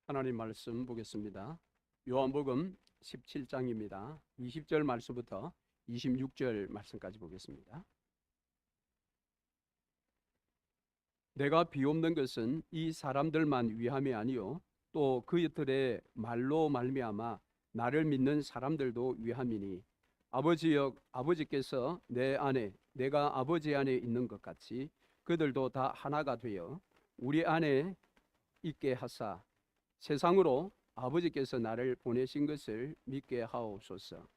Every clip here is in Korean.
하나님 말씀 보겠습니다. 요한복음 17장입니다. 20절 말씀부터 26절 말씀까지 보겠습니다. 내가 비옵는 것은 이 사람들만 위함이 아니요 또 그들의 말로 말미암아 나를 믿는 사람들도 위함이니 아버지여 아버지께서 내 안에 내가 아버지 안에 있는 것 같이 그들도 다 하나가 되어 우리 안에 있게 하사 세상으로 아버지께서 나를 보내신 것을 믿게 하옵소서.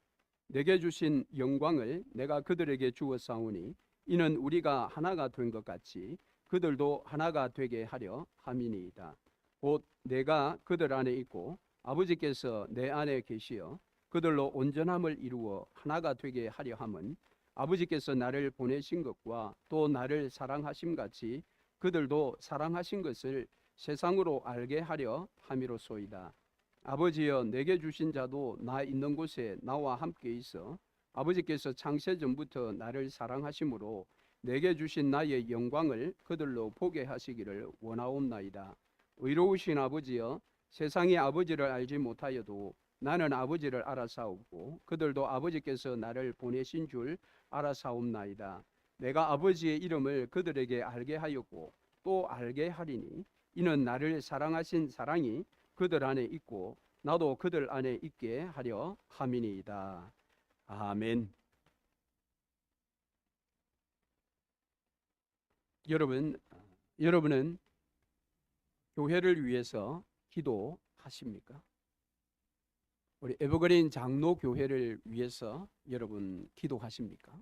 내게 주신 영광을 내가 그들에게 주었사오니 이는 우리가 하나가 된 것 같이 그들도 하나가 되게 하려 함이니이다. 곧 내가 그들 안에 있고 아버지께서 내 안에 계시어 그들로 온전함을 이루어 하나가 되게 하려 함은 아버지께서 나를 보내신 것과 또 나를 사랑하심 같이 그들도 사랑하신 것을 세상으로 알게 하려 함이로소이다. 아버지여 내게 주신 자도 나 있는 곳에 나와 함께 있어 아버지께서 창세 전부터 나를 사랑하심으로 내게 주신 나의 영광을 그들로 보게 하시기를 원하옵나이다. 의로우신 아버지여 세상이 아버지를 알지 못하여도 나는 아버지를 알아사옵고 그들도 아버지께서 나를 보내신 줄 알아사옵나이다. 내가 아버지의 이름을 그들에게 알게 하였고 또 알게 하리니 이는 나를 사랑하신 사랑이 그들 안에 있고 나도 그들 안에 있게 하려 함이니이다. 아멘. 여러분은 교회를 위해서 기도하십니까? 우리 에버그린 장로 교회를 위해서 여러분 기도하십니까?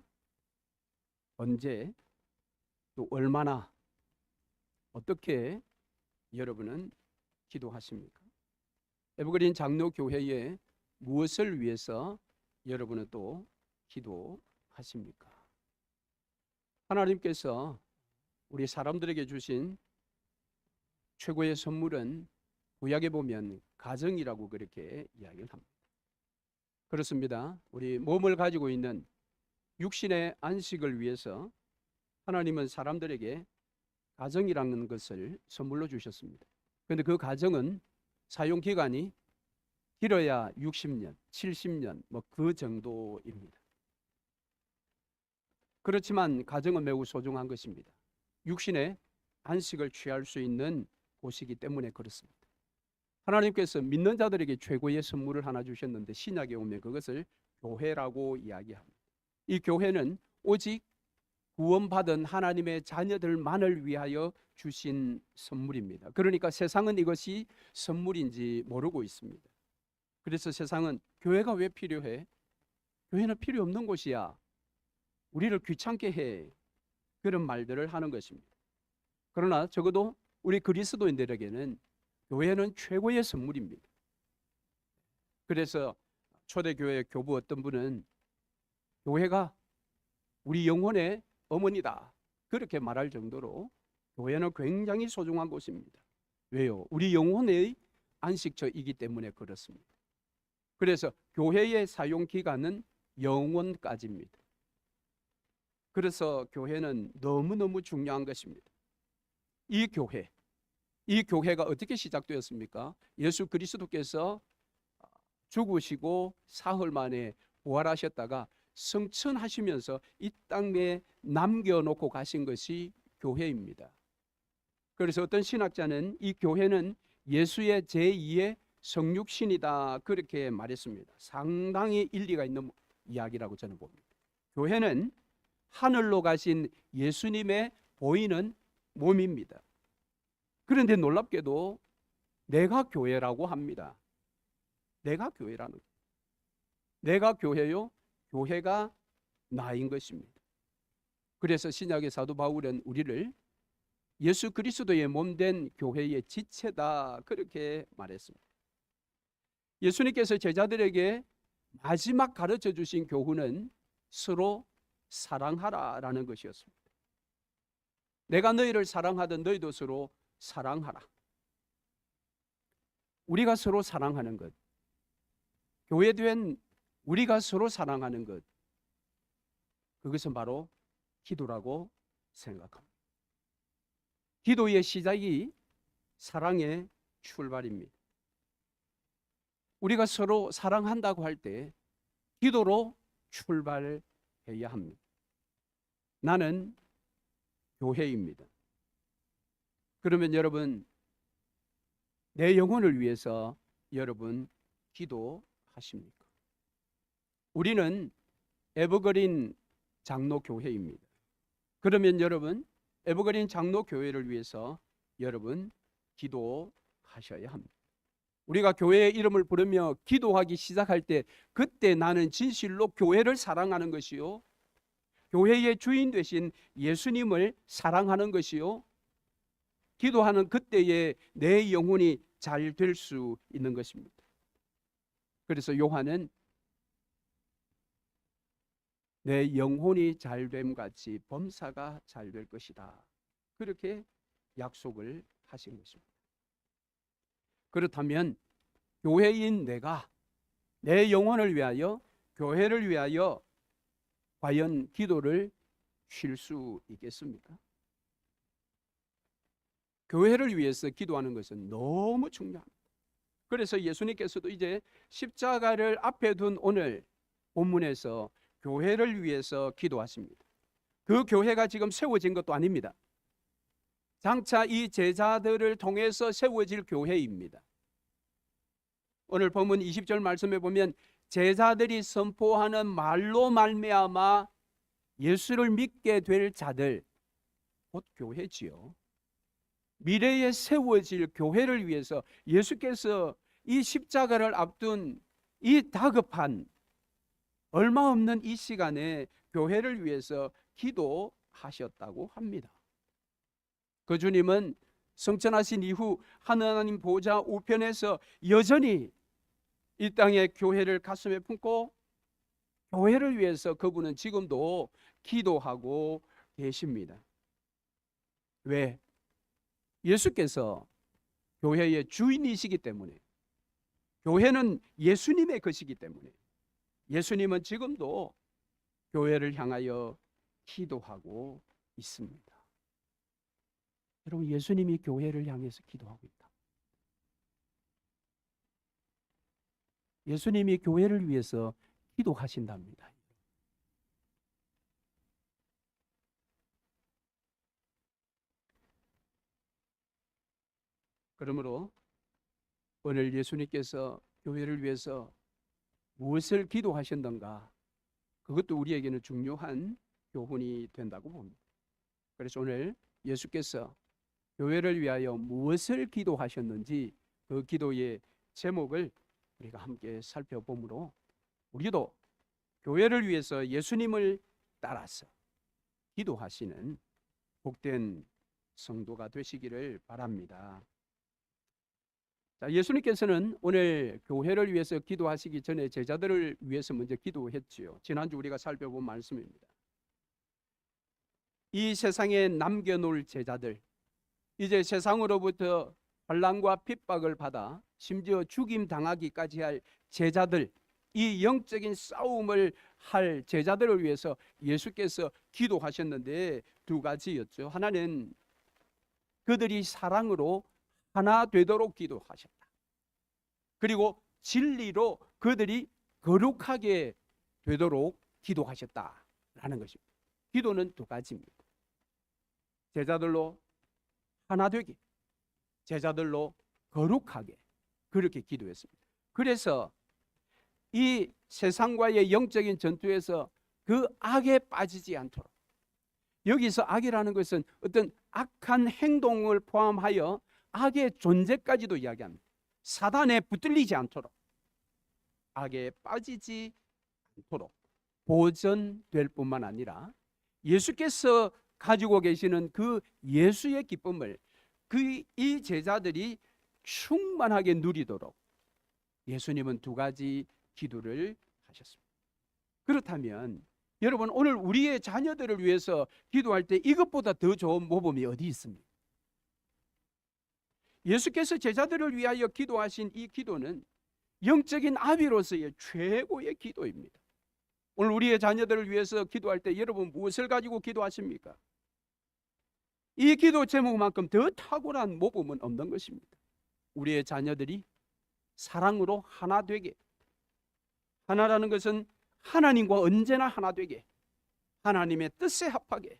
언제 또 얼마나 어떻게 여러분은 기도하십니까? 에버그린 장로 교회에 무엇을 위해서 여러분은 또 기도하십니까? 하나님께서 우리 사람들에게 주신 최고의 선물은 구약에 보면 가정이라고 그렇게 이야기를 합니다. 그렇습니다. 우리 몸을 가지고 있는 육신의 안식을 위해서 하나님은 사람들에게 가정이라는 것을 선물로 주셨습니다. 그런데 그 가정은 사용 기간이 길어야 60년, 70년 뭐 그 정도입니다. 그렇지만 가정은 매우 소중한 것입니다. 육신의 안식을 취할 수 있는 곳이기 때문에 그렇습니다. 하나님께서 믿는 자들에게 최고의 선물을 하나 주셨는데 신약에 오면 그것을 교회라고 이야기합니다. 이 교회는 오직 구원받은 하나님의 자녀들만을 위하여 주신 선물입니다. 그러니까 세상은 이것이 선물인지 모르고 있습니다. 그래서 세상은 교회가 왜 필요해? 교회는 필요 없는 곳이야. 우리를 귀찮게 해. 그런 말들을 하는 것입니다. 그러나 적어도 우리 그리스도인들에게는 교회는 최고의 선물입니다. 그래서 초대교회 교부 어떤 분은 교회가 우리 영혼의 어머니다 그렇게 말할 정도로 교회는 굉장히 소중한 곳입니다. 왜요? 우리 영혼의 안식처이기 때문에 그렇습니다. 그래서 교회의 사용 기간은 영원까지입니다. 그래서 교회는 너무너무 중요한 것입니다. 이 교회가 어떻게 시작되었습니까? 예수 그리스도께서 죽으시고 사흘 만에 부활하셨다가 성천하시면서 이 땅에 남겨놓고 가신 것이 교회입니다. 그래서 어떤 신학자는 이 교회는 예수의 제2의 성육신이다 그렇게 말했습니다. 상당히 일리가 있는 이야기라고 저는 봅니다. 교회는 하늘로 가신 예수님의 보이는 몸입니다. 그런데 놀랍게도 내가 교회라고 합니다. 내가 교회라는 거예요. 내가 교회요? 교회가 나인 것입니다. 그래서 신약의 사도 바울은 우리를 예수 그리스도의 몸된 교회의 지체다 그렇게 말했습니다. 예수님께서 제자들에게 마지막 가르쳐 주신 교훈은 서로 사랑하라라는 것이었습니다. 내가 너희를 사랑하던 너희도 서로 사랑하라. 우리가 서로 사랑하는 것, 교회된 우리가 서로 사랑하는 것, 그것은 바로 기도라고 생각합니다. 기도의 시작이 사랑의 출발입니다. 우리가 서로 사랑한다고 할 때 기도로 출발해야 합니다. 나는 교회입니다. 그러면 여러분, 내 영혼을 위해서 여러분 기도하십니까? 우리는 에버그린 장로교회입니다. 그러면 여러분, 에버그린 장로교회를 위해서 여러분 기도하셔야 합니다. 우리가 교회의 이름을 부르며 기도하기 시작할 때 그때 나는 진실로 교회를 사랑하는 것이요, 교회의 주인 되신 예수님을 사랑하는 것이요, 기도하는 그때에 내 영혼이 잘 될 수 있는 것입니다. 그래서 요한은 내 영혼이 잘됨 같이 범사가 잘 될 것이다, 그렇게 약속을 하신 것입니다. 그렇다면 교회인 내가 내 영혼을 위하여, 교회를 위하여 과연 기도를 쉴 수 있겠습니까? 교회를 위해서 기도하는 것은 너무 중요합니다. 그래서 예수님께서도 이제 십자가를 앞에 둔 오늘 본문에서 교회를 위해서 기도하십니다. 그 교회가 지금 세워진 것도 아닙니다. 장차 이 제자들을 통해서 세워질 교회입니다. 오늘 본문 20절 말씀에 보면 제자들이 선포하는 말로 말미암아 예수를 믿게 될 자들, 곧 교회지요. 미래에 세워질 교회를 위해서 예수께서 이 십자가를 앞둔 이 다급한 얼마 없는 이 시간에 교회를 위해서 기도하셨다고 합니다. 그 주님은 승천하신 이후 하나님 보좌 우편에서 여전히 이 땅의 교회를 가슴에 품고 교회를 위해서 그분은 지금도 기도하고 계십니다. 왜? 예수께서 교회의 주인이시기 때문에, 교회는 예수님의 것이기 때문에 예수님은 지금도 교회를 향하여 기도하고 있습니다. 여러분, 예수님이 교회를 향해서 기도하고 있다. 예수님이 교회를 위해서 기도하신답니다. 그러므로 오늘 예수님께서 교회를 위해서 무엇을 기도하셨던가, 그것도 우리에게는 중요한 교훈이 된다고 봅니다. 그래서 오늘 예수께서 교회를 위하여 무엇을 기도하셨는지 그 기도의 제목을 우리가 함께 살펴보므로 우리도 교회를 위해서 예수님을 따라서 기도하시는 복된 성도가 되시기를 바랍니다. 자, 예수님께서는 오늘 교회를 위해서 기도하시기 전에 제자들을 위해서 먼저 기도했지요. 지난주 우리가 살펴본 말씀입니다. 이 세상에 남겨놓을 제자들, 이제 세상으로부터 환난과 핍박을 받아 심지어 죽임 당하기까지 할 제자들, 이 영적인 싸움을 할 제자들을 위해서 예수께서 기도하셨는데 두 가지였죠. 하나는 그들이 사랑으로 하나 되도록 기도하셨다. 그리고 진리로 그들이 거룩하게 되도록 기도하셨다라는 것입니다. 기도는 두 가지입니다. 제자들로 하나 되게, 제자들로 거룩하게, 그렇게 기도했습니다. 그래서 이 세상과의 영적인 전투에서 그 악에 빠지지 않도록, 여기서 악이라는 것은 어떤 악한 행동을 포함하여 악의 존재까지도 이야기합니다. 사단에 붙들리지 않도록, 악에 빠지지 않도록 보전될 뿐만 아니라 예수께서 가지고 계시는 그 예수의 기쁨을 이 제자들이 충만하게 누리도록 예수님은 두 가지 기도를 하셨습니다. 그렇다면 여러분, 오늘 우리의 자녀들을 위해서 기도할 때 이것보다 더 좋은 모범이 어디 있습니까? 예수께서 제자들을 위하여 기도하신 이 기도는 영적인 아비로서의 최고의 기도입니다. 오늘 우리의 자녀들을 위해서 기도할 때 여러분 무엇을 가지고 기도하십니까? 이 기도 제목만큼 더 탁월한 모범은 없는 것입니다. 우리의 자녀들이 사랑으로 하나 되게. 하나라는 것은 하나님과 언제나 하나 되게, 하나님의 뜻에 합하게,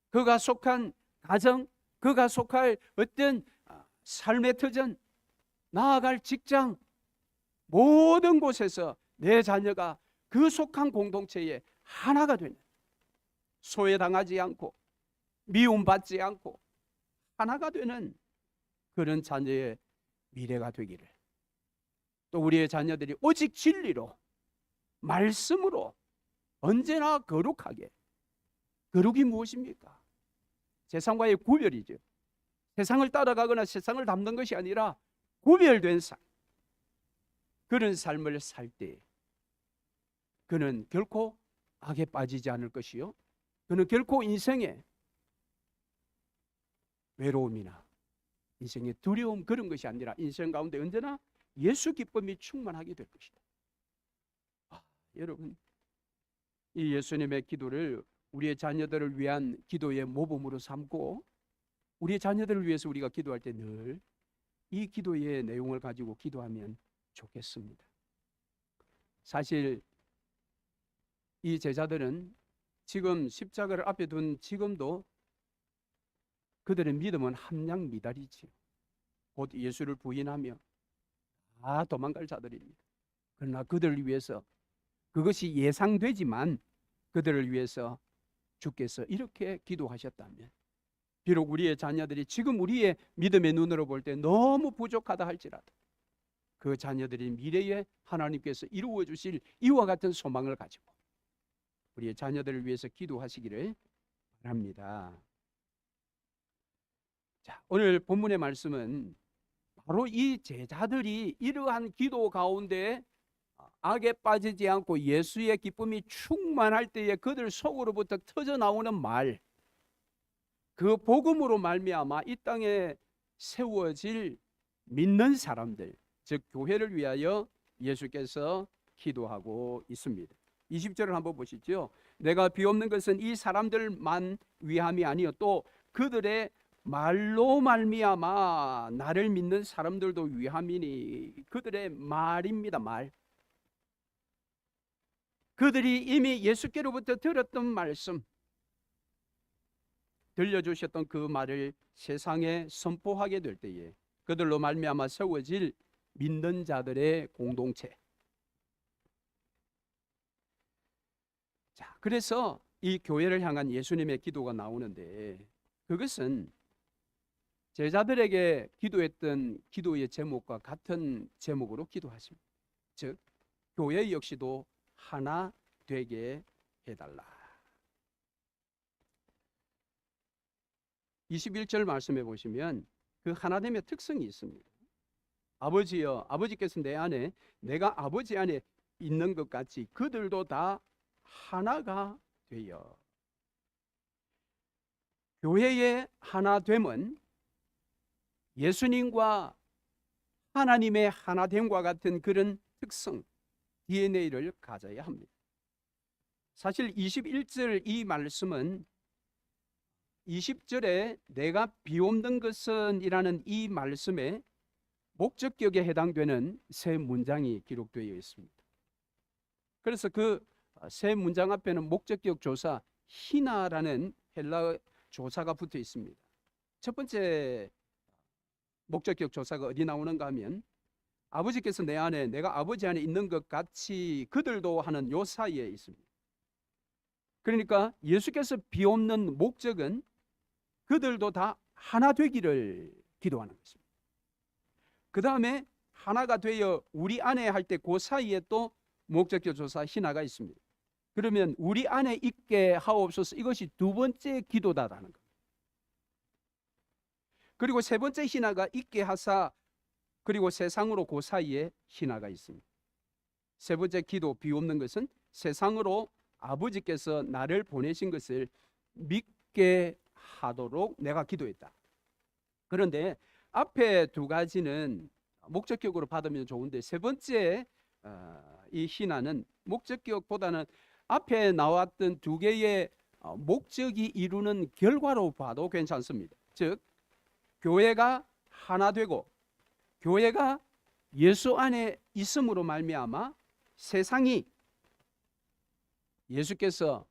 그가 속한 가정, 그가 속할 어떤 삶의 터전, 나아갈 직장, 모든 곳에서 내 자녀가 그 속한 공동체에 하나가 되는, 소외당하지 않고 미움받지 않고 하나가 되는 그런 자녀의 미래가 되기를, 또 우리의 자녀들이 오직 진리로, 말씀으로 언제나 거룩하게. 거룩이 무엇입니까? 세상과의 구별이죠. 세상을 따라가거나 세상을 닮는 것이 아니라 구별된 삶, 그런 삶을 살 때 그는 결코 악에 빠지지 않을 것이요, 그는 결코 인생에 외로움이나 인생의 두려움, 그런 것이 아니라 인생 가운데 언제나 예수 기쁨이 충만하게 될 것이다. 여러분, 이 예수님의 기도를 우리의 자녀들을 위한 기도의 모범으로 삼고, 우리의 자녀들을 위해서 우리가 기도할 때 늘 이 기도의 내용을 가지고 기도하면 좋겠습니다. 사실 이 제자들은 지금 십자가를 앞에 둔 지금도 그들의 믿음은 함량 미달이지요. 곧 예수를 부인하며 다 도망갈 자들입니다. 그러나 그들을 위해서, 그것이 예상되지만 그들을 위해서 주께서 이렇게 기도하셨다면, 비록 우리의 자녀들이 지금 우리의 믿음의 눈으로 볼 때 너무 부족하다 할지라도 그 자녀들이 미래에 하나님께서 이루어 주실 이와 같은 소망을 가지고 우리의 자녀들을 위해서 기도하시기를 바랍니다. 자, 오늘 본문의 말씀은 바로 이 제자들이 이러한 기도 가운데 악에 빠지지 않고 예수의 기쁨이 충만할 때에 그들 속으로부터 터져 나오는 말, 그 복음으로 말미암아 이 땅에 세워질 믿는 사람들, 즉 교회를 위하여 예수께서 기도하고 있습니다. 20절을 한번 보시죠. 내가 비옵는 것은 이 사람들만 위함이 아니요 또 그들의 말로 말미암아 나를 믿는 사람들도 위함이니. 그들의 말입니다. 말. 그들이 이미 예수께로부터 들었던 말씀, 들려주셨던 그 말을 세상에 선포하게 될 때에 그들로 말미암아 세워질 믿는 자들의 공동체. 자, 그래서 이 교회를 향한 예수님의 기도가 나오는데, 그것은 제자들에게 기도했던 기도의 제목과 같은 제목으로 기도하십니다. 즉, 교회 역시도 하나 되게 해달라. 21절 말씀해 보시면 그 하나됨의 특성이 있습니다. 아버지여, 아버지께서 내 안에, 내가 아버지 안에 있는 것 같이 그들도 다 하나가 되어. 교회의 하나됨은 예수님과 하나님의 하나됨과 같은 그런 특성, DNA를 가져야 합니다. 사실 21절 이 말씀은 20절에 내가 비옵는 것은 이라는 이 말씀에 목적격에 해당되는 세 문장이 기록되어 있습니다. 그래서 그 세 문장 앞에는 목적격 조사 히나라는 헬라어 조사가 붙어 있습니다. 첫 번째 목적격 조사가 어디 나오는가 하면 아버지께서 내 안에, 내가 아버지 안에 있는 것 같이 그들도 하는 요 사이에 있습니다. 그러니까 예수께서 비옵는 목적은 그들도 다 하나 되기를 기도하는 것입니다. 그 다음에 하나가 되어 우리 안에 할 때 그 사이에 또 목적격 조사 히나가 있습니다. 그러면 우리 안에 있게 하옵소서, 이것이 두 번째 기도다라는 겁니다. 그리고 세 번째 히나가 있게 하사, 그리고 세상으로 그 사이에 히나가 있습니다. 세 번째 기도 비옵는 것은 세상으로 아버지께서 나를 보내신 것을 믿게 하도록 내가 기도했다. 그런데 앞에 두 가지는 목적격으로 받으면 좋은데 세 번째 이 희나는 목적격보다는 앞에 나왔던 두 개의 목적이 이루는 결과로 봐도 괜찮습니다. 즉 교회가 하나 되고 교회가 예수 안에 있음으로 말미암아 세상이 예수께서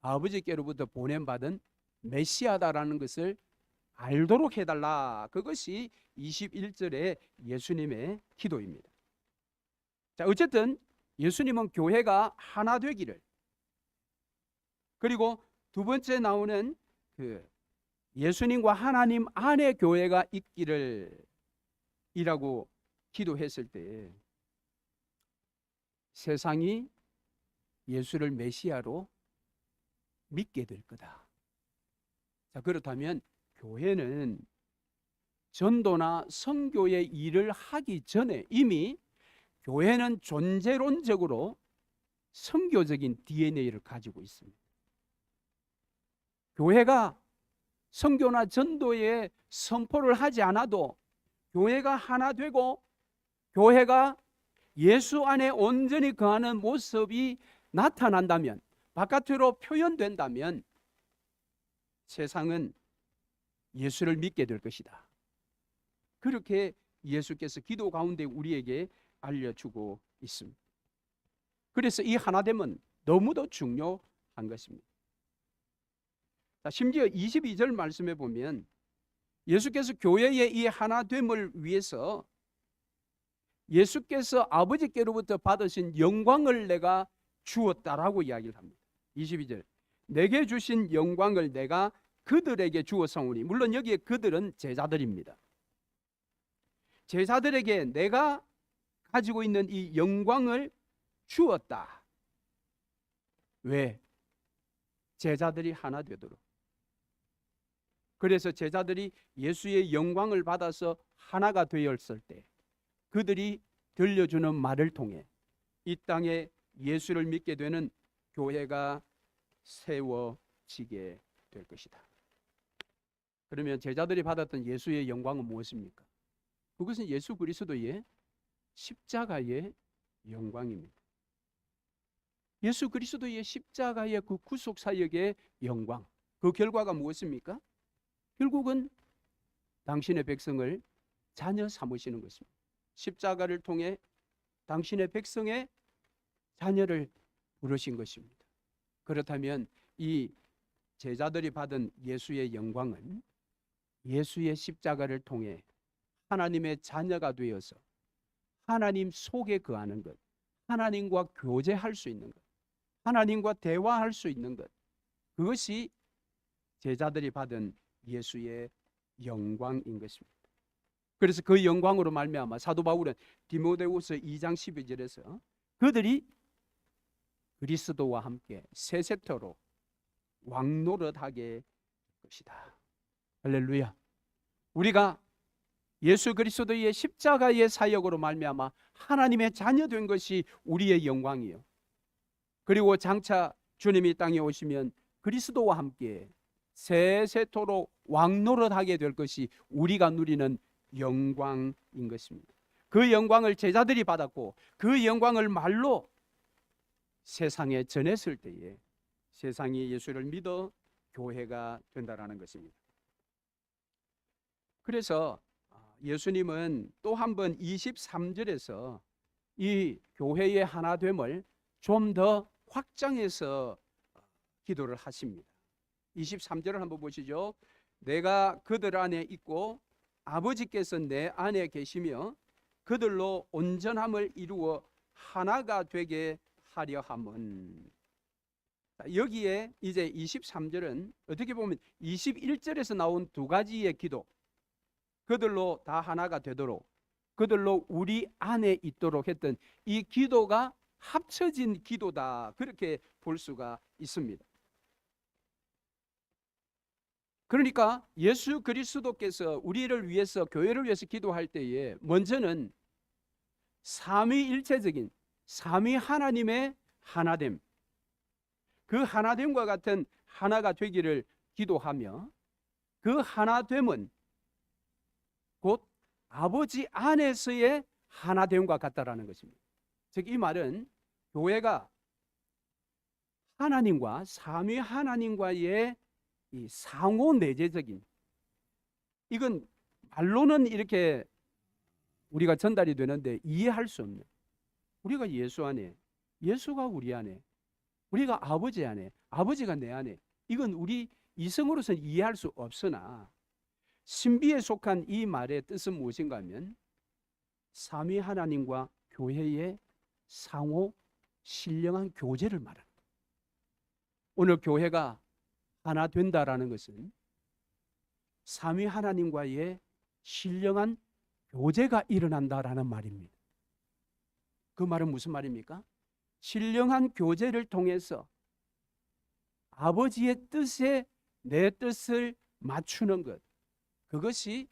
아버지께로부터 보냄받은 메시아다라는 것을 알도록 해달라. 그것이 21절의 예수님의 기도입니다. 자, 어쨌든 예수님은 교회가 하나 되기를, 그리고 두 번째 나오는 예수님과 하나님 안에 교회가 있기를 이라고 기도했을 때 세상이 예수를 메시아로 믿게 될 거다. 자, 그렇다면 교회는 전도나 선교의 일을 하기 전에 이미 교회는 존재론적으로 선교적인 DNA를 가지고 있습니다. 교회가 선교나 전도에 선포를 하지 않아도 교회가 하나 되고 교회가 예수 안에 온전히 거하는 모습이 나타난다면, 바깥으로 표현된다면 세상은 예수를 믿게 될 것이다. 그렇게 예수께서 기도 가운데 우리에게 알려주고 있습니다. 그래서 이 하나됨은 너무도 중요한 것입니다. 자, 심지어 22절 말씀에 보면 예수께서 교회의 이 하나됨을 위해서 예수께서 아버지께로부터 받으신 영광을 내가 주었다라고 이야기를 합니다. 22절, 내게 주신 영광을 내가 그들에게 주었사오니, 물론 여기에 그들은 제자들입니다. 제자들에게 내가 가지고 있는 이 영광을 주었다. 왜? 제자들이 하나 되도록. 그래서 제자들이 예수의 영광을 받아서 하나가 되었을 때 그들이 들려주는 말을 통해 이 땅에 예수를 믿게 되는 교회가 세워지게 될 것이다. 그러면 제자들이 받았던 예수의 영광은 무엇입니까? 그것은 예수 그리스도의 십자가의 영광입니다. 예수 그리스도의 십자가의 그 구속 사역의 영광, 그 결과가 무엇입니까? 결국은 당신의 백성을 자녀 삼으시는 것입니다. 십자가를 통해 당신의 백성의 자녀를 부르신 것입니다. 그렇다면 이 제자들이 받은 예수의 영광은 예수의 십자가를 통해 하나님의 자녀가 되어서 하나님 속에 거하는 것, 하나님과 교제할 수 있는 것, 하나님과 대화할 수 있는 것, 그것이 제자들이 받은 예수의 영광인 것입니다. 그래서 그 영광으로 말미암아 사도 바울은 디모데후서 2장 12절에서 그들이 그리스도와 함께 세세토록 왕노릇하게 될 것이다. 할렐루야. 우리가 예수 그리스도의 십자가의 사역으로 말미암아 하나님의 자녀 된 것이 우리의 영광이요. 그리고 장차 주님이 땅에 오시면 그리스도와 함께 세세토록 왕노릇하게 될 것이 우리가 누리는 영광인 것입니다. 그 영광을 제자들이 받았고 그 영광을 말로 세상에 전했을 때에 세상이 예수를 믿어 교회가 된다라는 것입니다. 그래서 예수님은 또 한 번 23절에서 이 교회의 하나됨을 좀 더 확장해서 기도를 하십니다. 23절을 한번 보시죠. 내가 그들 안에 있고 아버지께서 내 안에 계시며 그들로 온전함을 이루어 하나가 되게 하려 함은. 여기에 이제 23절은 어떻게 보면 21절에서 나온 두 가지의 기도, 그들로 다 하나가 되도록, 그들로 우리 안에 있도록 했던 이 기도가 합쳐진 기도다, 그렇게 볼 수가 있습니다. 그러니까 예수 그리스도께서 우리를 위해서, 교회를 위해서 기도할 때에 먼저는 삼위일체적인 삼위 하나님의 하나됨, 그 하나됨과 같은 하나가 되기를 기도하며, 그 하나됨은 곧 아버지 안에서의 하나됨과 같다라는 것입니다. 즉 이 말은 교회가 하나님과 삼위 하나님과의 이 상호 내재적인, 이건 말로는 이렇게 우리가 전달이 되는데 이해할 수 없는, 우리가 예수 안에, 예수가 우리 안에, 우리가 아버지 안에, 아버지가 내 안에, 이건 우리 이성으로서는 이해할 수 없으나 신비에 속한 이 말의 뜻은 무엇인가 하면 삼위 하나님과 교회의 상호 신령한 교제를 말합니다. 오늘 교회가 하나 된다라는 것은 삼위 하나님과의 신령한 교제가 일어난다라는 말입니다. 그 말은 무슨 말입니까? 신령한 교제를 통해서 아버지의 뜻에 내 뜻을 맞추는 것, 그것이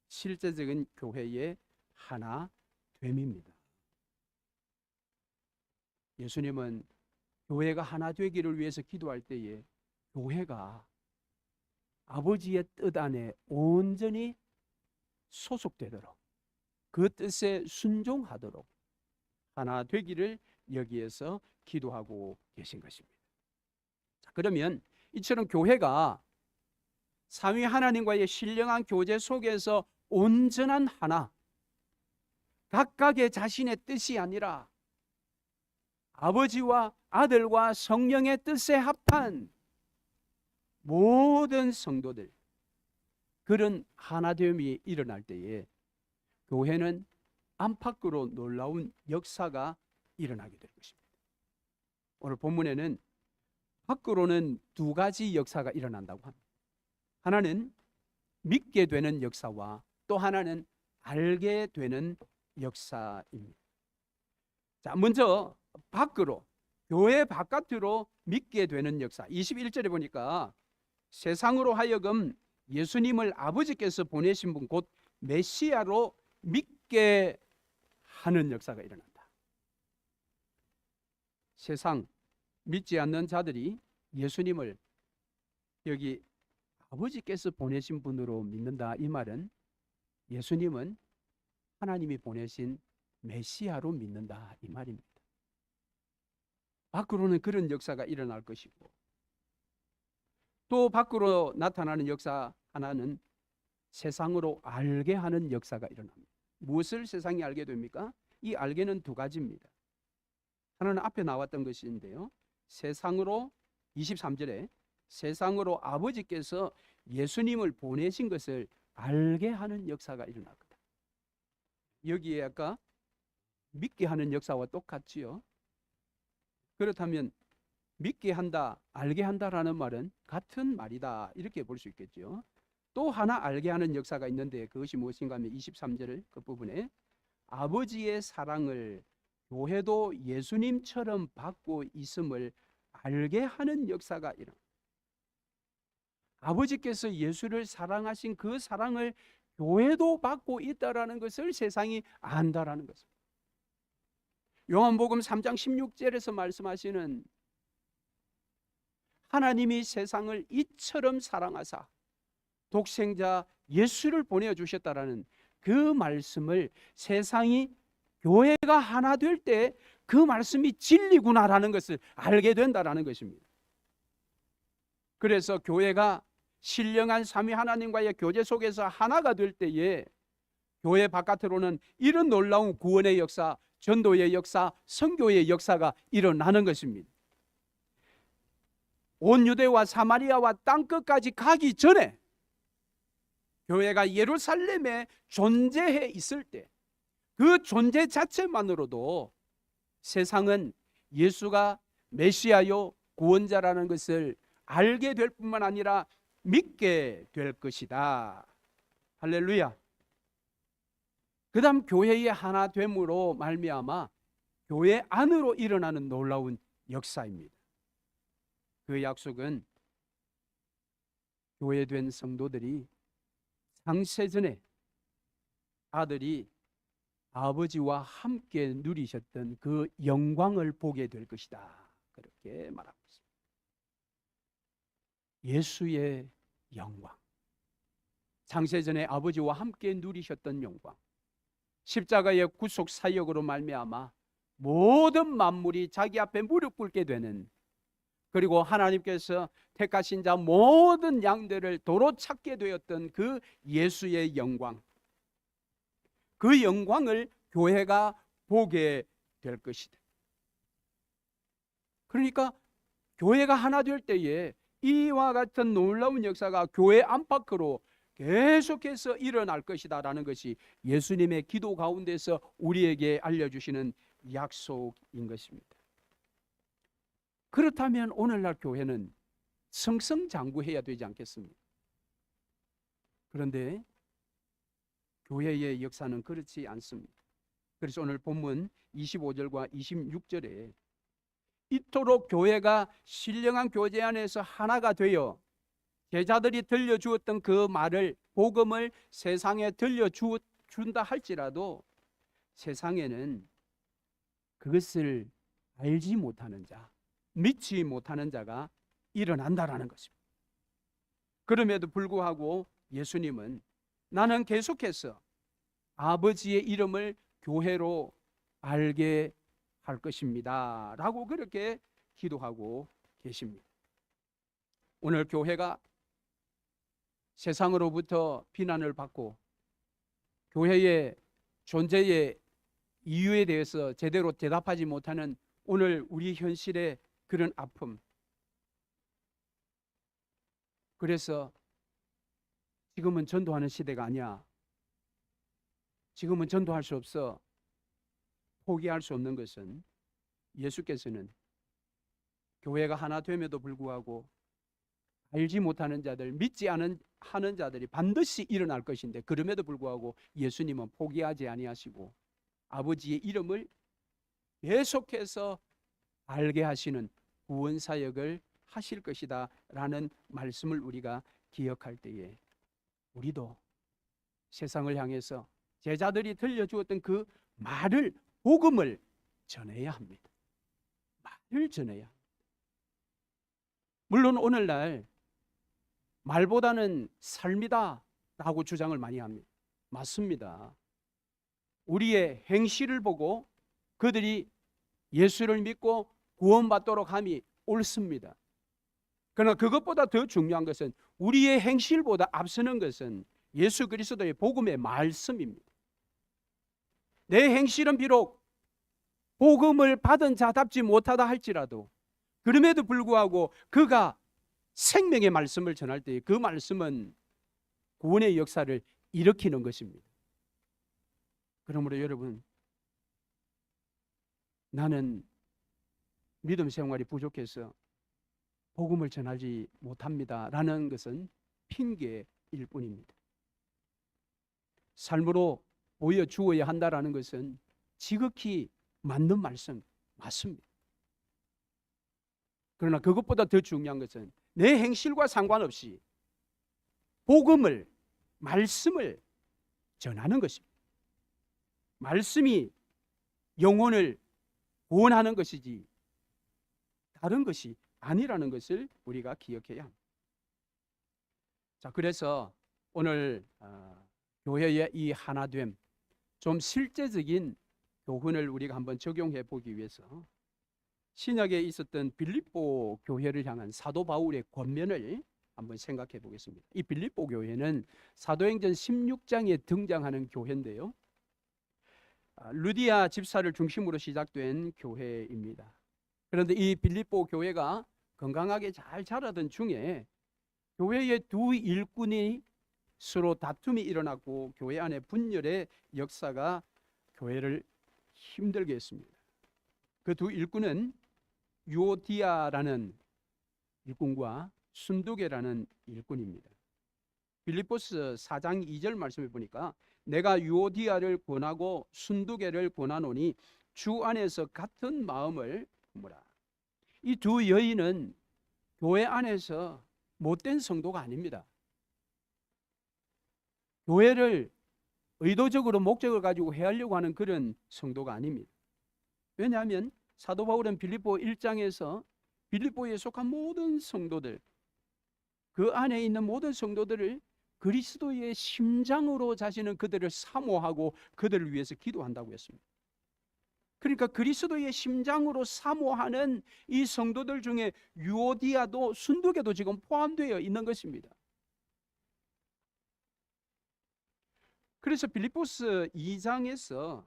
실제적인 교회의 하나됨입니다. 예수님은 교회가 하나 되기를 위해서 기도할 때에 교회가 아버지의 뜻 안에 온전히 소속되도록, 그 뜻에 순종하도록 하나 되기를 여기에서 기도하고 계신 것입니다. 자, 그러면 이처럼 교회가 삼위 하나님과의 신령한 교제 속에서 온전한 하나, 각각의 자신의 뜻이 아니라 아버지와 아들과 성령의 뜻에 합한 모든 성도들, 그런 하나됨이 일어날 때에 교회는 안팎으로 놀라운 역사가 일어나게 될 것입니다. 오늘 본문에는 밖으로는 두 가지 역사가 일어난다고 합니다. 하나는 믿게 되는 역사와 또 하나는 알게 되는 역사입니다. 자, 먼저 밖으로, 교회 바깥으로 믿게 되는 역사. 21절에 보니까 세상으로 하여금 예수님을 아버지께서 보내신 분 곧 메시아로 믿게 하는 역사가 일어난다. 세상 믿지 않는 자들이 예수님을 여기 아버지께서 보내신 분으로 믿는다, 이 말은 예수님은 하나님이 보내신 메시아로 믿는다, 이 말입니다. 밖으로는 그런 역사가 일어날 것이고, 또 밖으로 나타나는 역사 하나는 세상으로 알게 하는 역사가 일어납니다. 무엇을 세상이 알게 됩니까? 이 알게는 두 가지입니다. 하나는 앞에 나왔던 것인데요, 세상으로, 23절에 세상으로 아버지께서 예수님을 보내신 것을 알게 하는 역사가 일어났거든. 여기에 아까 믿게 하는 역사와 똑같지요. 그렇다면 믿게 한다, 알게 한다라는 말은 같은 말이다, 이렇게 볼 수 있겠죠. 또 하나 알게 하는 역사가 있는데 그것이 무엇인가 하면 23절 그 부분에 아버지의 사랑을 교회도 예수님처럼 받고 있음을 알게 하는 역사가 일어납니다. 아버지께서 예수를 사랑하신 그 사랑을 교회도 받고 있다라는 것을 세상이 안다라는 것입니다. 요한복음 3장 16절에서 말씀하시는 하나님이 세상을 이처럼 사랑하사 독생자 예수를 보내주셨다라는 그 말씀을 세상이, 교회가 하나 될 때 그 말씀이 진리구나라는 것을 알게 된다라는 것입니다. 그래서 교회가 신령한 삼위 하나님과의 교제 속에서 하나가 될 때에 교회 바깥으로는 이런 놀라운 구원의 역사, 전도의 역사, 선교의 역사가 일어나는 것입니다. 온 유대와 사마리아와 땅끝까지 가기 전에 교회가 예루살렘에 존재해 있을 때 그 존재 자체만으로도 세상은 예수가 메시아요 구원자라는 것을 알게 될 뿐만 아니라 믿게 될 것이다. 할렐루야. 그 다음 교회의 하나됨으로 말미암아 교회 안으로 일어나는 놀라운 역사입니다. 그 약속은 교회된 성도들이 창세전에 아들이 아버지와 함께 누리셨던 그 영광을 보게 될 것이다, 그렇게 말하고 있습니다. 예수의 영광, 창세전에 아버지와 함께 누리셨던 영광, 십자가의 구속 사역으로 말미암아 모든 만물이 자기 앞에 무릎 꿇게 되는, 그리고 하나님께서 택하신 자 모든 양들을 도로 찾게 되었던 그 예수의 영광, 그 영광을 교회가 보게 될 것이다. 그러니까 교회가 하나 될 때에 이와 같은 놀라운 역사가 교회 안팎으로 계속해서 일어날 것이다 라는 것이 예수님의 기도 가운데서 우리에게 알려주시는 약속인 것입니다. 그렇다면 오늘날 교회는 승승장구해야 되지 않겠습니까? 그런데 교회의 역사는 그렇지 않습니다. 그래서 오늘 본문 25절과 26절에 이토록 교회가 신령한 교제 안에서 하나가 되어 제자들이 들려주었던 그 말을, 복음을 세상에 들려준다 할지라도 세상에는 그것을 알지 못하는 자, 믿지 못하는 자가 일어난다라는 것입니다. 그럼에도 불구하고 예수님은 나는 계속해서 아버지의 이름을 교회로 알게 할 것입니다 라고 그렇게 기도하고 계십니다. 오늘 교회가 세상으로부터 비난을 받고 교회의 존재의 이유에 대해서 제대로 대답하지 못하는 오늘 우리 현실의 그런 아픔, 그래서 지금은 전도하는 시대가 아니야, 지금은 전도할 수 없어, 포기할 수 없는 것은 예수께서는 교회가 하나 됨에도 불구하고 알지 못하는 자들, 믿지 않은 하는 자들이 반드시 일어날 것인데 그럼에도 불구하고 예수님은 포기하지 아니하시고 아버지의 이름을 계속해서 알게 하시는 구원 사역을 하실 것이다 라는 말씀을 우리가 기억할 때에 우리도 세상을 향해서 제자들이 들려주었던 그 말을, 복음을 전해야 합니다. 말을 전해야 합니다. 물론 오늘날 말보다는 삶이다 라고 주장을 많이 합니다. 맞습니다. 우리의 행실을 보고 그들이 예수를 믿고 구원받도록 함이 옳습니다. 그러나 그것보다 더 중요한 것은 우리의 행실보다 앞서는 것은 예수 그리스도의 복음의 말씀입니다. 내 행실은 비록 복음을 받은 자답지 못하다 할지라도 그럼에도 불구하고 그가 생명의 말씀을 전할 때 그 말씀은 구원의 역사를 일으키는 것입니다. 그러므로 여러분, 나는 믿음 생활이 부족해서 복음을 전하지 못합니다 라는 것은 핑계일 뿐입니다. 삶으로 보여주어야 한다라는 것은 지극히 맞는 말씀 맞습니다. 그러나 그것보다 더 중요한 것은 내 행실과 상관없이 복음을, 말씀을 전하는 것입니다. 말씀이 영혼을 구원하는 것이지 다른 것이 아니라는 것을 우리가 기억해야 합니다. 자, 그래서 오늘 교회의 이 하나됨, 좀 실제적인 교훈을 우리가 한번 적용해 보기 위해서 신약에 있었던 빌립보 교회를 향한 사도 바울의 권면을 한번 생각해 보겠습니다. 이 빌립보 교회는 사도행전 16장에 등장하는 교회인데요, 루디아 집사를 중심으로 시작된 교회입니다. 그런데 이 빌립보 교회가 건강하게 잘 자라던 중에 교회의 두 일꾼이 서로 다툼이 일어났고 교회 안에 분열의 역사가 교회를 힘들게 했습니다. 그 두 일꾼은 유오디아라는 일꾼과 순두계라는 일꾼입니다. 빌립보서 4장 2절 말씀에 보니까 내가 유오디아를 권하고 순두계를 권하노니 주 안에서 같은 마음을 품으라. 이 두 여인은 교회 안에서 못된 성도가 아닙니다. 교회를 의도적으로 목적을 가지고 해하려고 하는 그런 성도가 아닙니다. 왜냐하면 사도 바울은 빌립보 1장에서 빌립보에 속한 모든 성도들, 그 안에 있는 모든 성도들을 그리스도의 심장으로 자신은 그들을 사모하고 그들을 위해서 기도한다고 했습니다. 그러니까 그리스도의 심장으로 사모하는 이 성도들 중에 유오디아도 순두계도 지금 포함되어 있는 것입니다. 그래서 빌립보서 2장에서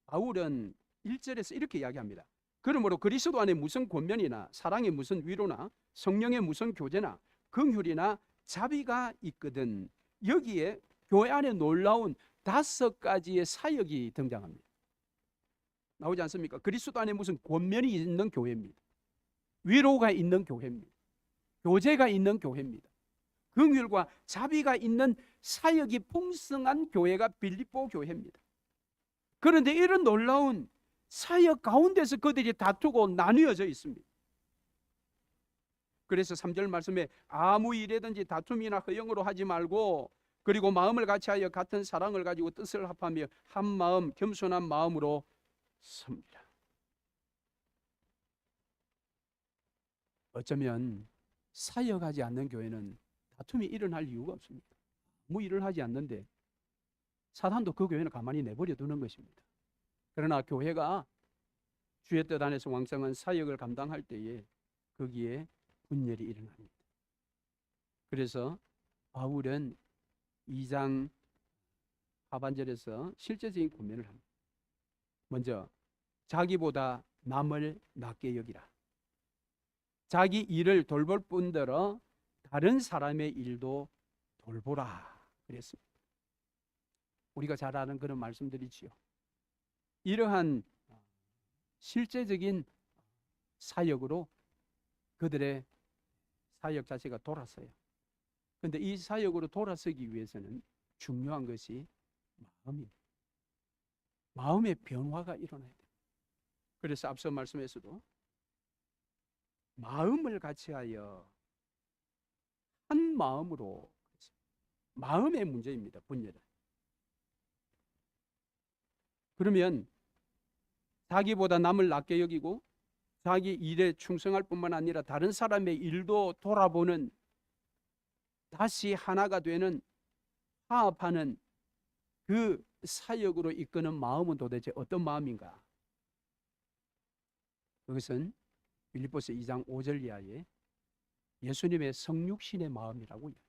바울은 1절에서 이렇게 이야기합니다. 그러므로 그리스도 안에 무슨 권면이나 사랑의 무슨 위로나 성령의 무슨 교제나 긍휼이나 자비가 있거든. 여기에 교회 안에 놀라운 5가지의 사역이 등장합니다. 나오지 않습니까? 그리스도 안에 무슨 권면이 있는 교회입니다. 위로가 있는 교회입니다. 교제가 있는 교회입니다. 긍휼과 자비가 있는 사역이 풍성한 교회가 빌립보 교회입니다. 그런데 이런 놀라운 사역 가운데서 그들이 다투고 나뉘어져 있습니다. 그래서 3절 말씀에 아무 일에든지 다툼이나 허영으로 하지 말고 그리고 마음을 같이하여 같은 사랑을 가지고 뜻을 합하며 한 마음 겸손한 마음으로 섭니다. 어쩌면 사역하지 않는 교회는 다툼이 일어날 이유가 없습니다. 아무 일을 하지 않는데 사단도 그 교회는 가만히 내버려 두는 것입니다. 그러나 교회가 주의 뜻 안에서 왕성한 사역을 감당할 때에 거기에 분열이 일어납니다. 그래서 바울은 2장 하반절에서 실제적인 권면을 합니다. 먼저 자기보다 남을 낮게 여기라. 자기 일을 돌볼 뿐더러 다른 사람의 일도 돌보라 그랬습니다. 우리가 잘 아는 그런 말씀들이지요. 이러한 실제적인 사역으로 그들의 사역 자체가 돌아서요. 그런데 이 사역으로 돌아서기 위해서는 중요한 것이 마음입니다. 마음의 변화가 일어나야 돼요. 그래서 앞서 말씀에서도 마음을 같이하여 한 마음으로, 마음의 문제입니다. 분열은. 그러면 자기보다 남을 낮게 여기고 자기 일에 충성할 뿐만 아니라 다른 사람의 일도 돌아보는, 다시 하나가 되는, 화합하는 그 사역으로 이끄는 마음은 도대체 어떤 마음인가? 그것은 빌립보서 2장 5절 이하에 예수님의 성육신의 마음이라고 이야기합니다.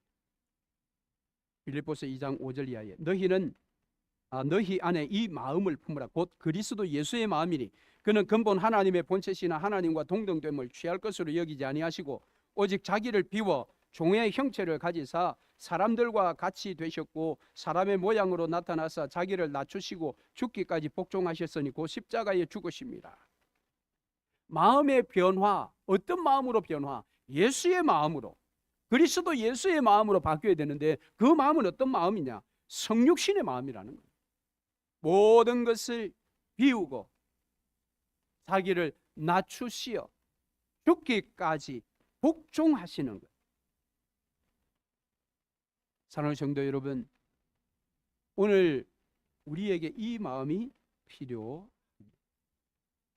빌립보서 2장 5절 이하에 너희 안에 이 마음을 품으라. 곧 그리스도 예수의 마음이니 그는 근본 하나님의 본체시나 하나님과 동등됨을 취할 것으로 여기지 아니하시고 오직 자기를 비워 종의 형체를 가지사 사람들과 같이 되셨고 사람의 모양으로 나타나사 자기를 낮추시고 죽기까지 복종하셨으니 곧 십자가에 죽으십니다. 마음의 변화, 어떤 마음으로 변화? 예수의 마음으로, 그리스도 예수의 마음으로 바뀌어야 되는데 그 마음은 어떤 마음이냐? 성육신의 마음이라는 거예요. 모든 것을 비우고 자기를 낮추시어 죽기까지 복종하시는 것. 사랑하는 성도 여러분, 오늘 우리에게 이 마음이 필요합니다.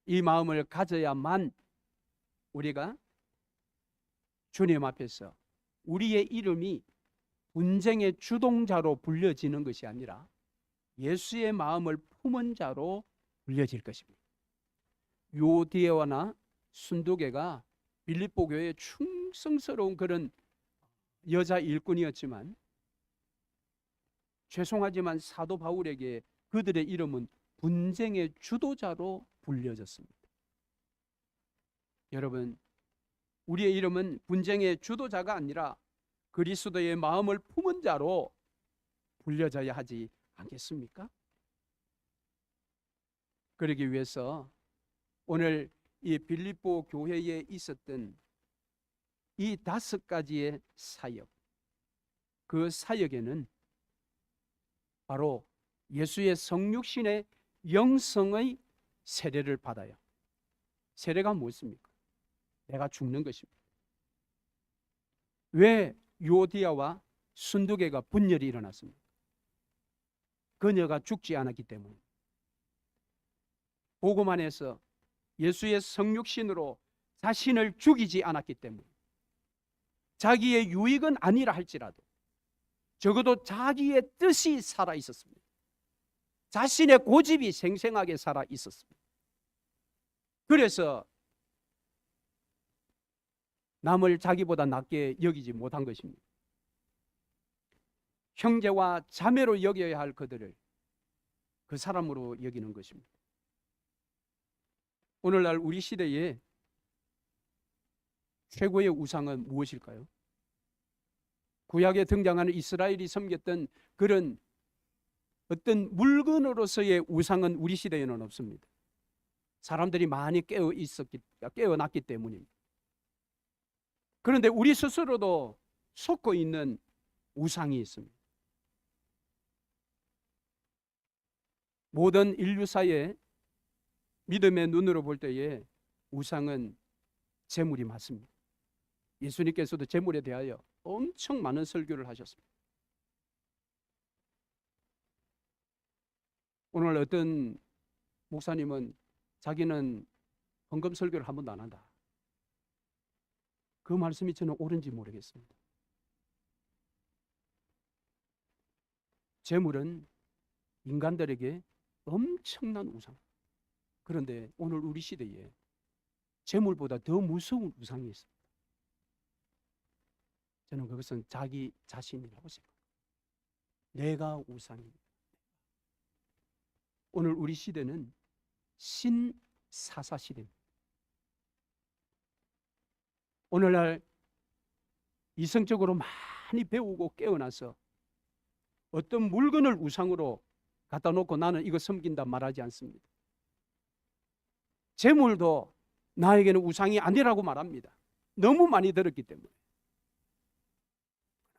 이 마음을 가져야만 우리가 주님 앞에서 우리의 이름이 분쟁의 주동자로 불려지는 것이 아니라 예수의 마음을 품은 자로 불려질 것입니다. 요디에와나 순두계가 빌립보 교회의 충성스러운 그런 여자 일꾼이었지만 죄송하지만 사도 바울에게 그들의 이름은 분쟁의 주도자로 불려졌습니다. 여러분, 우리의 이름은 분쟁의 주도자가 아니라 그리스도의 마음을 품은 자로 불려져야 하지 않겠습니까? 그러기 위해서 오늘 이 빌립보 교회에 있었던 이 5가지의 사역, 그 사역에는 바로 예수의 성육신의 영성의 세례를 받아요. 세례가 무엇입니까? 내가 죽는 것입니다. 왜 요디아와 순두계가 분열이 일어났습니까? 그녀가 죽지 않았기 때문에. 복음 안에서 예수의 성육신으로 자신을 죽이지 않았기 때문에. 자기의 유익은 아니라 할지라도 적어도 자기의 뜻이 살아 있었습니다. 자신의 고집이 생생하게 살아 있었습니다. 그래서 남을 자기보다 낮게 여기지 못한 것입니다. 형제와 자매로 여겨야 할 그들을 그 사람으로 여기는 것입니다. 오늘날 우리 시대에 최고의 우상은 무엇일까요? 구약에 등장하는 이스라엘이 섬겼던 그런 어떤 물건으로서의 우상은 우리 시대에는 없습니다. 사람들이 많이 깨어났기 때문입니다. 그런데 우리 스스로도 속고 있는 우상이 있습니다. 모든 인류사의 믿음의 눈으로 볼 때에 우상은 재물이 맞습니다. 예수님께서도 재물에 대하여 엄청 많은 설교를 하셨습니다. 오늘 어떤 목사님은 자기는 헌금 설교를 한 번도 안 한다. 그 말씀이 저는 옳은지 모르겠습니다. 재물은 인간들에게 엄청난 우상. 그런데 오늘 우리 시대에 재물보다 더 무서운 우상이 있습니다. 저는 그것은 자기 자신이라고 생각합니다. 내가 우상입니다. 오늘 우리 시대는 신사사 시대입니다. 오늘날 이성적으로 많이 배우고 깨어나서 어떤 물건을 우상으로 갖다 놓고 나는 이거 섬긴다 말하지 않습니다. 재물도 나에게는 우상이 아니라고 말합니다. 너무 많이 들었기 때문에.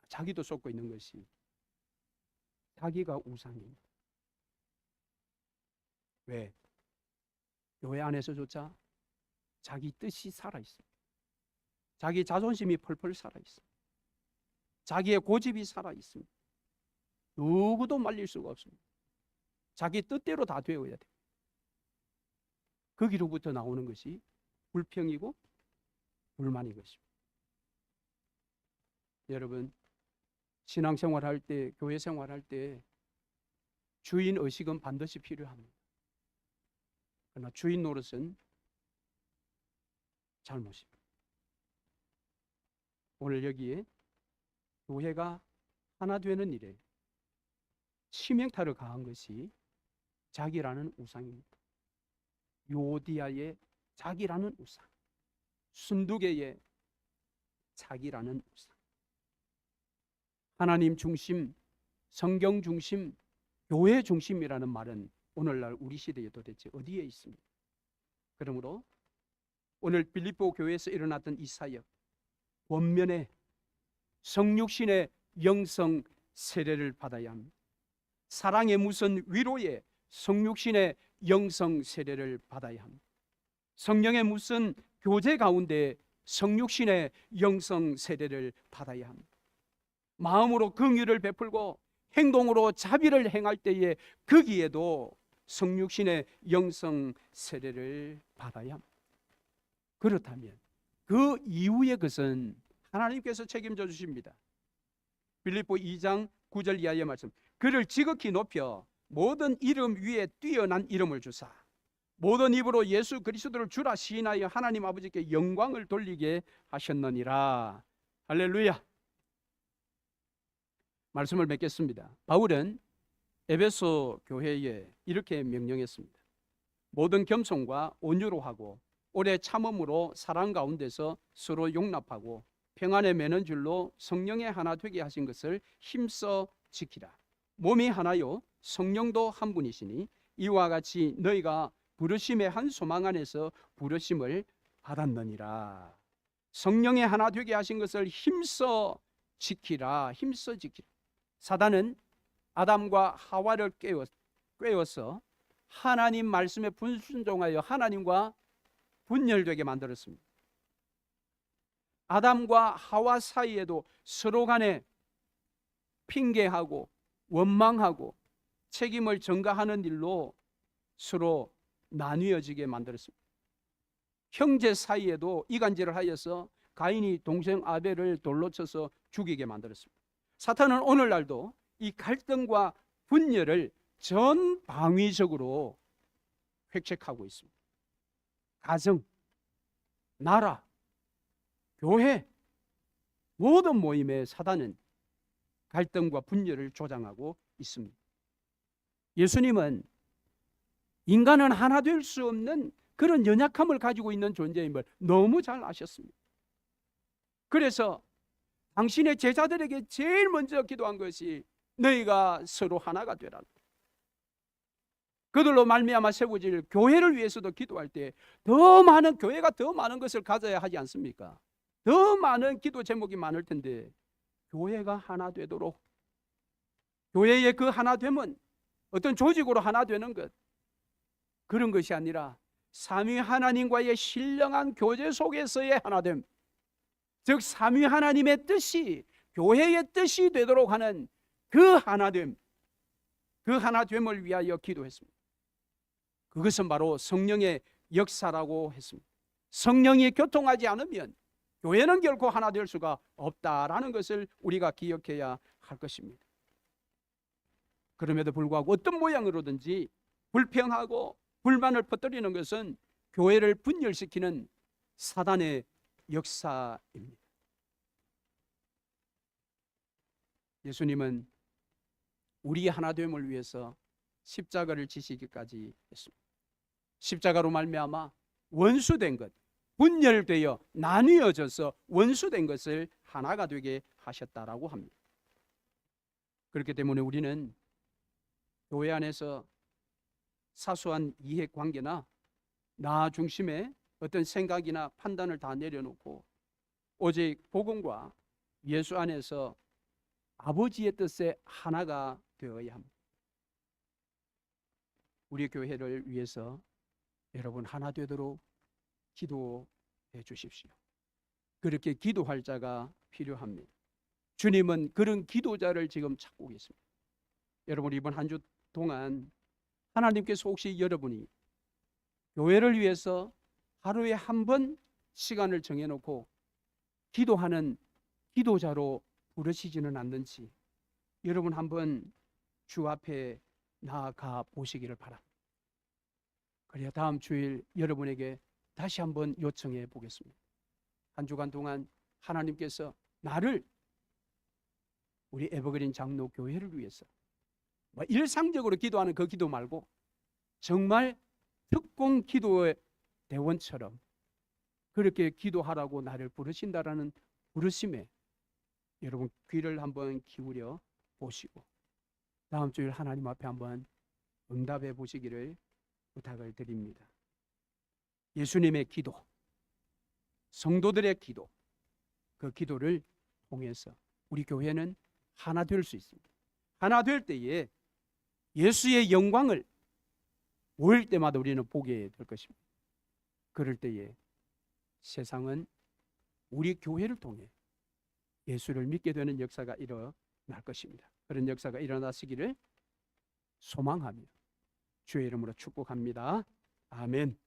자기도 쏟고 있는 것이 자기가 우상입니다. 왜? 교회 안에서조차 자기 뜻이 살아있습니다. 자기 자존심이 펄펄 살아있습니다. 자기의 고집이 살아있습니다. 누구도 말릴 수가 없습니다. 자기 뜻대로 다 되어야 돼요. 거기로부터 나오는 것이 불평이고 불만인 것입니다. 여러분, 신앙생활할 때, 교회 생활할 때 주인 의식은 반드시 필요합니다. 그러나 주인 노릇은 잘못입니다. 오늘 여기에 교회가 하나 되는 일에 치명타를 가한 것이 자기라는 우상입니다. 요디아의 자기라는 우상, 순두개의 자기라는 우상. 하나님 중심, 성경 중심, 교회 중심이라는 말은 오늘날 우리 시대에 도대체 어디에 있습니까? 그러므로 오늘 빌립보 교회에서 일어났던 이 사역, 원면에 성육신의 영성 세례를 받아야 합니다. 사랑의 무슨 위로에 성육신의 영성 세례를 받아야 합니다. 성령의 무슨 교제 가운데 성육신의 영성 세례를 받아야 합니다. 마음으로 긍휼을 베풀고 행동으로 자비를 행할 때에 거기에도 성육신의 영성 세례를 받아야 합니다. 그렇다면 그 이후의 것은 하나님께서 책임져 주십니다. 빌립보 2장 9절 이하의 말씀. 그를 지극히 높여 모든 이름 위에 뛰어난 이름을 주사 모든 입으로 예수 그리스도를 주라 시인하여 하나님 아버지께 영광을 돌리게 하셨느니라. 할렐루야. 말씀을 맺겠습니다. 바울은 에베소 교회에 이렇게 명령했습니다. 모든 겸손과 온유로 하고 오래 참음으로 사랑 가운데서 서로 용납하고 평안에 매는 줄로 성령의 하나 되게 하신 것을 힘써 지키라. 몸이 하나요 성령도 한 분이시니 이와 같이 너희가 부르심의 한 소망 안에서 부르심을 받았느니라. 성령의 하나 되게 하신 것을 힘써 지키라. 힘써 지키라. 사단은 아담과 하와를 꿰어서 하나님 말씀에 불순종하여 하나님과 분열되게 만들었습니다. 아담과 하와 사이에도 서로 간에 핑계하고 원망하고 책임을 전가하는 일로 서로 나뉘어지게 만들었습니다. 형제 사이에도 이간질을 하여서 가인이 동생 아벨을 돌로 쳐서 죽이게 만들었습니다. 사탄은 오늘날도 이 갈등과 분열을 전방위적으로 획책하고 있습니다. 가정, 나라, 교회 모든 모임에 사단은 갈등과 분열을 조장하고 있습니다. 예수님은 인간은 하나 될 수 없는 그런 연약함을 가지고 있는 존재임을 너무 잘 아셨습니다. 그래서 당신의 제자들에게 제일 먼저 기도한 것이 너희가 서로 하나가 되라. 그들로 말미암아 세워질 교회를 위해서도 기도할 때 더 많은 교회가 더 많은 것을 가져야 하지 않습니까? 더 많은 기도 제목이 많을 텐데 교회가 하나 되도록, 교회의 그 하나됨은 어떤 조직으로 하나 되는 것, 그런 것이 아니라 삼위 하나님과의 신령한 교제 속에서의 하나됨, 즉 삼위 하나님의 뜻이 교회의 뜻이 되도록 하는 그 하나됨, 그 하나됨을 위하여 기도했습니다. 그것은 바로 성령의 역사라고 했습니다. 성령이 교통하지 않으면 교회는 결코 하나 될 수가 없다라는 것을 우리가 기억해야 할 것입니다. 그럼에도 불구하고 어떤 모양으로든지 불평하고 불만을 퍼뜨리는 것은 교회를 분열시키는 사단의 역사입니다. 예수님은 우리 하나됨을 위해서 십자가를 지시기까지 했습니다. 십자가로 말미암아 원수된 것, 분열되어 나뉘어져서 원수된 것을 하나가 되게 하셨다라고 합니다. 그렇기 때문에 우리는 교회 안에서 사소한 이해관계나 나 중심의 어떤 생각이나 판단을 다 내려놓고 오직 복음과 예수 안에서 아버지의 뜻에 하나가 되어야 합니다. 우리 교회를 위해서 여러분 하나 되도록 기도해 주십시오. 그렇게 기도할 자가 필요합니다. 주님은 그런 기도자를 지금 찾고 계십니다. 여러분 이번 한 주 동안 하나님께서 혹시 여러분이 교회를 위해서 하루에 한 번 시간을 정해놓고 기도하는 기도자로 부르시지는 않는지 여러분 한번 주 앞에 나아가 보시기를 바랍니다. 그래야 다음 주일 여러분에게 다시 한번 요청해 보겠습니다. 한 주간 동안 하나님께서 나를 우리 에버그린 장로 교회를 위해서 일상적으로 기도하는 그 기도 말고 정말 특공 기도의 대원처럼 그렇게 기도하라고 나를 부르신다라는 부르심에 여러분 귀를 한번 기울여 보시고 다음 주일 하나님 앞에 한번 응답해 보시기를 부탁을 드립니다. 예수님의 기도, 성도들의 기도, 그 기도를 통해서 우리 교회는 하나 될 수 있습니다. 하나 될 때에 예수의 영광을 모일 때마다 우리는 보게 될 것입니다. 그럴 때에 세상은 우리 교회를 통해 예수를 믿게 되는 역사가 일어날 것입니다. 그런 역사가 일어나시기를 소망하며 주의 이름으로 축복합니다. 아멘.